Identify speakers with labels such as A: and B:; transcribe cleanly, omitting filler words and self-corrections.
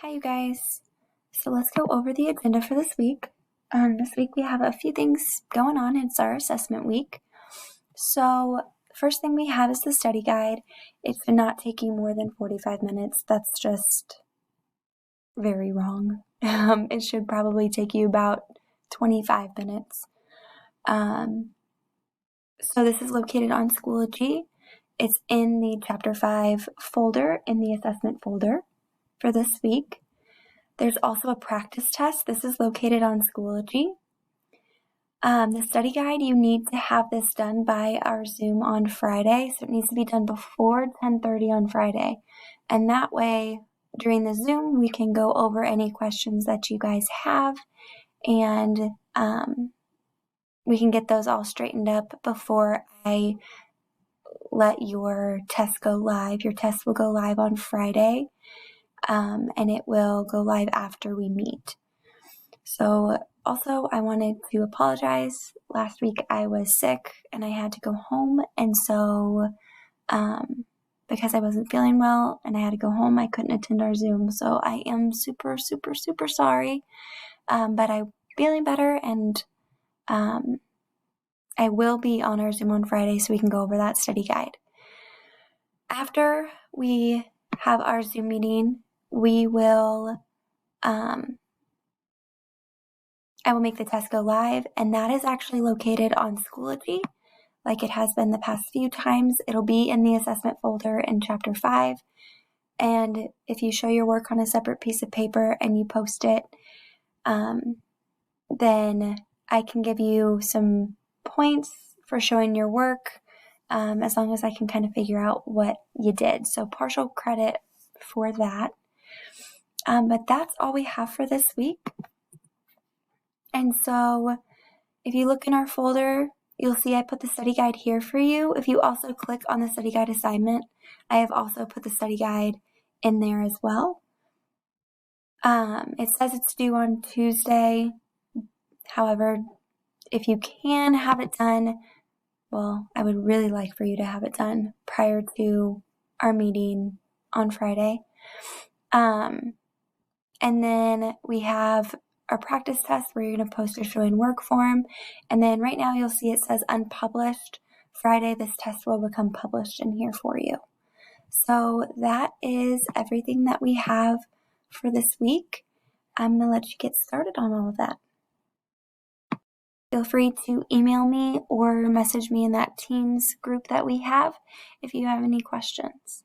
A: Hi, you guys. So let's go over the agenda for this week. This week we have a few things going on. It's our assessment week. So first thing we have is the study guide. It should not take you more than 45 minutes. That's just very wrong. It should probably take you about 25 minutes. So this is located on Schoology. It's in the Chapter 5 folder, in the assessment folder for this week. There's also a practice test. This is located on Schoology. The study guide, you need to have this done by our Zoom on Friday. So it needs to be done before 10:30 on Friday. And that way, during the Zoom, we can go over any questions that you guys have. And we can get those all straightened up before I let your test go live. Your test will go live on Friday. And it will go live after we meet. So also I wanted to apologize. Last week I was sick and I had to go home. And so because I wasn't feeling well and I had to go home, I couldn't attend our Zoom. So I am super, super, super sorry. But I'm feeling better and I will be on our Zoom on Friday so we can go over that study guide. After we have our Zoom meeting, we will, I will make the test go live, and that is actually located on Schoology, like it has been the past few times. It'll be in the assessment folder in Chapter 5, and if you show your work on a separate piece of paper and you post it, then I can give you some points for showing your work, as long as I can kind of figure out what you did. So partial credit for that. But that's all we have for this week. And so if you look in our folder, you'll see I put the study guide here for you. If you also click on the study guide assignment, I have also put the study guide in there as well. It says it's due on Tuesday. However, if you can have it done, well, I would really like for you to have it done prior to our meeting on Friday. And then we have our practice test where you're going to post your showing work form. And then right now you'll see it says unpublished. Friday, this test will become published in here for you. So that is everything that we have for this week. I'm going to let you get started on all of that. Feel free to email me or message me in that Teams group that we have if you have any questions.